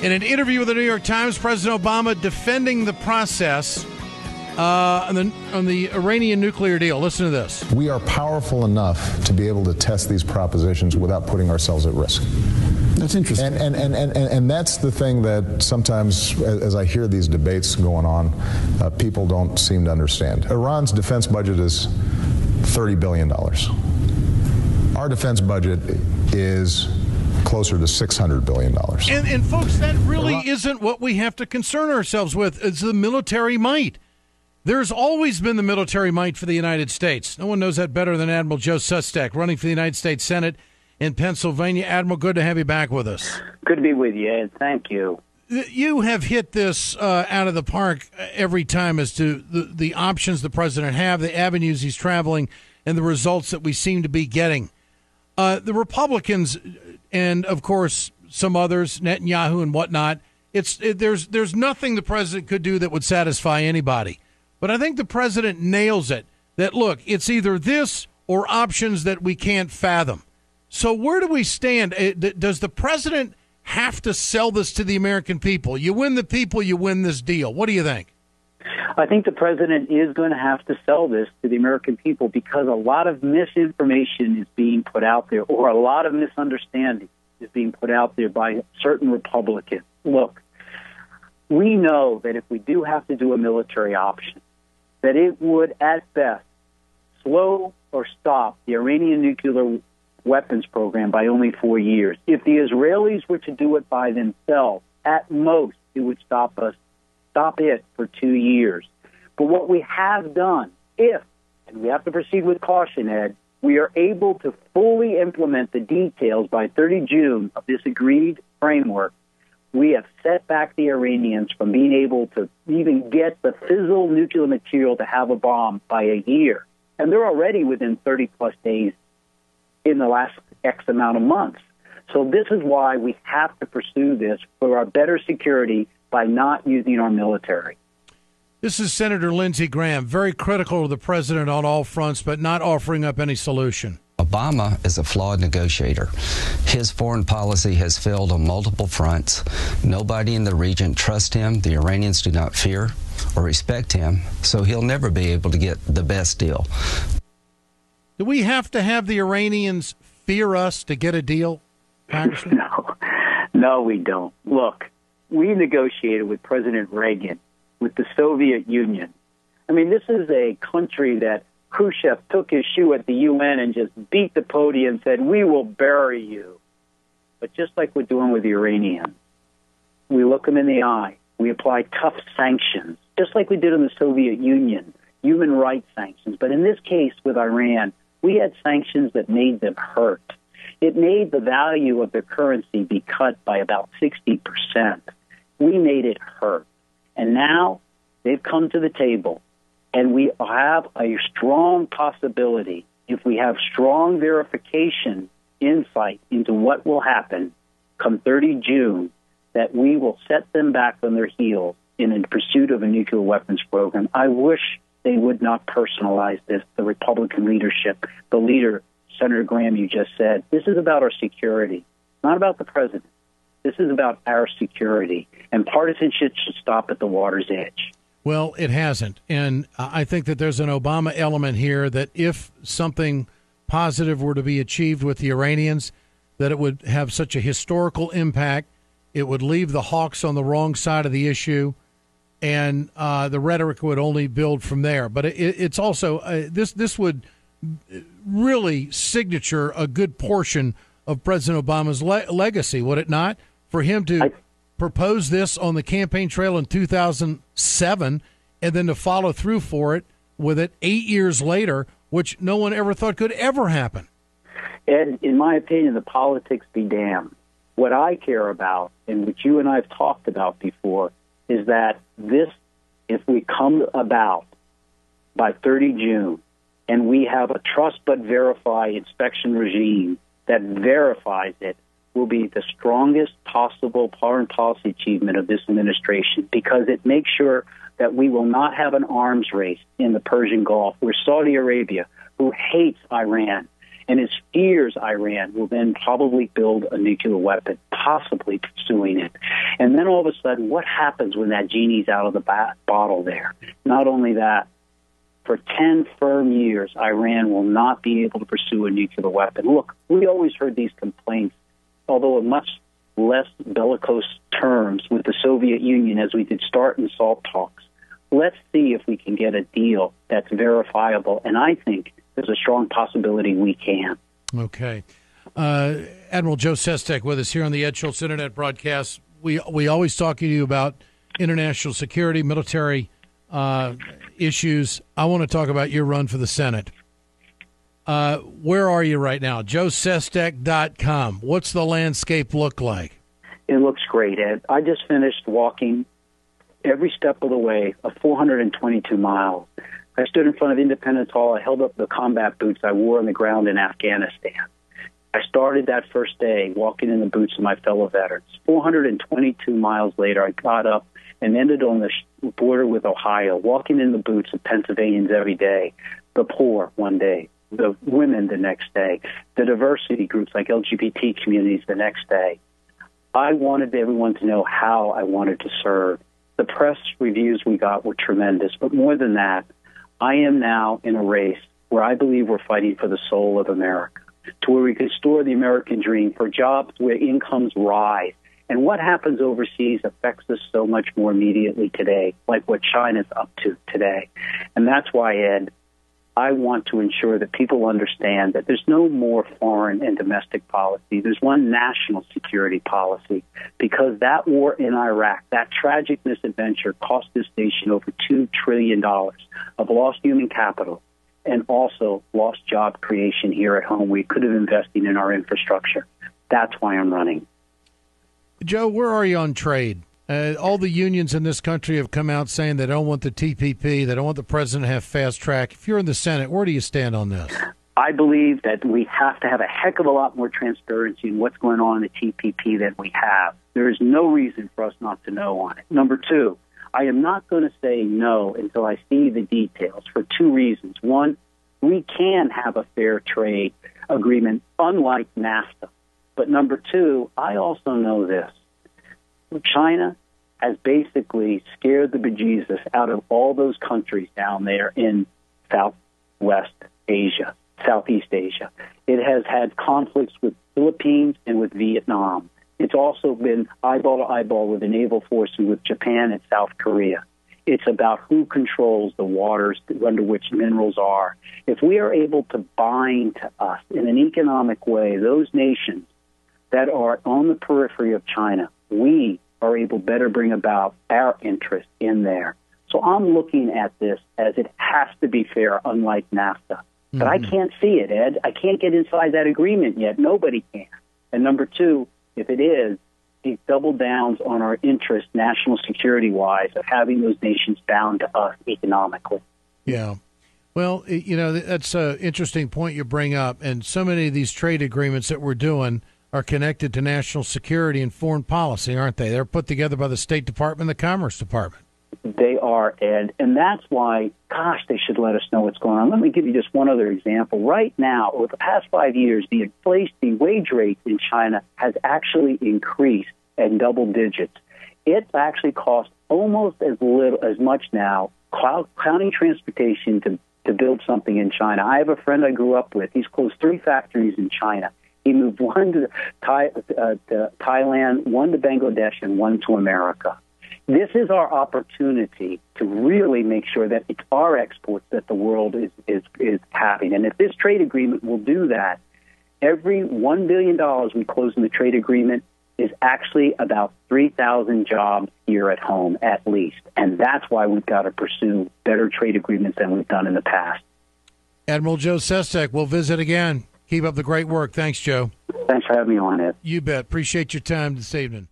In an interview with the New York Times, President Obama defending the process on the Iranian nuclear deal. Listen to this. We are powerful enough to be able to test these propositions without putting ourselves at risk. That's interesting. And that's the thing that sometimes, as I hear these debates going on, people don't seem to understand. Iran's defense budget is $30 billion. Our defense budget is closer to $600 billion. And folks, that really isn't what we have to concern ourselves with. It's the military might. There's always been the military might for the United States. No one knows that better than Admiral Joe Sestak, running for the United States Senate in Pennsylvania. Admiral, good to have you back with us. Good to be with you, Ed. Thank you. You have hit this out of the park every time as to the options the president have, the avenues he's traveling, and the results that we seem to be getting. The Republicans and, of course, some others, Netanyahu and whatnot, there's nothing the president could do that would satisfy anybody. But I think the president nails it, that, look, it's either this or options that we can't fathom. So where do we stand? Does the president have to sell this to the American people? You win the people, you win this deal. What do you think? I think the president is going to have to sell this to the American people because a lot of misinformation is being put out there, or a lot of misunderstanding is being put out there by certain Republicans. Look, we know that if we do have to do a military option, that it would, at best, slow or stop the Iranian nuclear weapons program by only 4 years. If the Israelis were to do it by themselves, at most, it would stop it for 2 years. But what we have done, and we have to proceed with caution, Ed, we are able to fully implement the details by 30 June of this agreed framework, we have set back the Iranians from being able to even get the fissile nuclear material to have a bomb by a year. And they're already within 30-plus days in the last X amount of months. So this is why we have to pursue this for our better security by not using our military. This is Senator Lindsey Graham, very critical of the president on all fronts, but not offering up any solution. Obama is a flawed negotiator. His foreign policy has failed on multiple fronts. Nobody in the region trusts him. The Iranians do not fear or respect him, so he'll never be able to get the best deal. Do we have to have the Iranians fear us to get a deal, Congressman? No, we don't. Look, we negotiated with President Reagan, with the Soviet Union. I mean, this is a country that Khrushchev took his shoe at the UN and just beat the podium and said, we will bury you. But just like we're doing with the Iranians, we look them in the eye. We apply tough sanctions, just like we did in the Soviet Union, human rights sanctions. But in this case with Iran, we had sanctions that made them hurt. It made the value of the currency be cut by about 60%. We made it hurt. And now they've come to the table, and we have a strong possibility, if we have strong verification, insight into what will happen come 30 June, that we will set them back on their heels in pursuit of a nuclear weapons program. I wish they would not personalize this, the Republican leadership, the leader, Senator Graham, you just said. This is about our security, not about the president. This is about our security, and partisanship should stop at the water's edge. Well, it hasn't, and I think that there's an Obama element here that if something positive were to be achieved with the Iranians, that it would have such a historical impact. It would leave the hawks on the wrong side of the issue, and the rhetoric would only build from there. But it's also this would really signature a good portion of President Obama's legacy, would it not? For him to propose this on the campaign trail in 2007 and then to follow through for it with it 8 years later, which no one ever thought could ever happen. And in my opinion, the politics be damned. What I care about, and what you and I have talked about before, is that this, if we come about by 30 June and we have a trust but verify inspection regime that verifies it, will be the strongest possible foreign policy achievement of this administration, because it makes sure that we will not have an arms race in the Persian Gulf where Saudi Arabia, who hates Iran, And his fears Iran will then probably build a nuclear weapon, possibly pursuing it. And then all of a sudden, what happens when that genie's out of the bottle there? Not only that, for 10 firm years, Iran will not be able to pursue a nuclear weapon. Look, we always heard these complaints, although in much less bellicose terms, with the Soviet Union as we did START and SALT talks. Let's see if we can get a deal that's verifiable, and I think there's a strong possibility we can. Okay. Admiral Joe Sestak with us here on the Ed Schultz Internet broadcast. We always talk to you about international security, military issues. I want to talk about your run for the Senate. Where are you right now? JoeSestak.com. What's the landscape look like? It looks great, Ed. I just finished walking every step of the way of 422 miles. I stood in front of Independence Hall. I held up the combat boots I wore on the ground in Afghanistan. I started that first day walking in the boots of my fellow veterans. 422 miles later, I got up and ended on the border with Ohio, walking in the boots of Pennsylvanians every day, the poor one day, the women the next day, the diversity groups like LGBT communities the next day. I wanted everyone to know how I wanted to serve. The press reviews we got were tremendous, but more than that, I am now in a race where I believe we're fighting for the soul of America, to where we can restore the American dream, for jobs where incomes rise. And what happens overseas affects us so much more immediately today, like what China's up to today. And that's why, Ed, I want to ensure that people understand that there's no more foreign and domestic policy. There's one national security policy, because that war in Iraq, that tragic misadventure, cost this nation over $2 trillion of lost human capital and also lost job creation here at home. We could have invested in our infrastructure. That's why I'm running. Joe, where are you on trade? All the unions in this country have come out saying they don't want the TPP, they don't want the president to have fast track. If you're in the Senate, where do you stand on this? I believe that we have to have a heck of a lot more transparency in what's going on in the TPP than we have. There is no reason for us not to know on it. Number two, I am not going to say no until I see the details for two reasons. One, we can have a fair trade agreement, unlike NAFTA. But number two, I also know this. China has basically scared the bejesus out of all those countries down there in Southwest Asia, Southeast Asia. It has had conflicts with Philippines and with Vietnam. It's also been eyeball to eyeball with the naval forces with Japan and South Korea. It's about who controls the waters under which minerals are. If we are able to bind to us in an economic way those nations that are on the periphery of China, we are able to better bring about our interest in there. So I'm looking at this as it has to be fair, unlike NAFTA. But I can't see it, Ed. I can't get inside that agreement yet. Nobody can. And number two, if it is, it double downs on our interest, national security-wise, of having those nations bound to us economically. Yeah. Well, that's an interesting point you bring up. And so many of these trade agreements that we're doing are connected to national security and foreign policy, aren't they? They're put together by the State Department and the Commerce Department. They are, Ed, and that's why, gosh, they should let us know what's going on. Let me give you just one other example. Right now, over the past 5 years, the wage rate in China has actually increased in double digits. It actually costs almost as much now, counting transportation, to build something in China. I have a friend I grew up with. He's closed 3 factories in China. He moved one to Thailand, one to Bangladesh, and one to America. This is our opportunity to really make sure that it's our exports that the world is having. And if this trade agreement will do that, every $1 billion we close in the trade agreement is actually about 3,000 jobs here at home, at least. And that's why we've got to pursue better trade agreements than we've done in the past. Admiral Joe Sestak, we'll visit again. Keep up the great work. Thanks, Joe. Thanks for having me on, Ed. You bet. Appreciate your time this evening.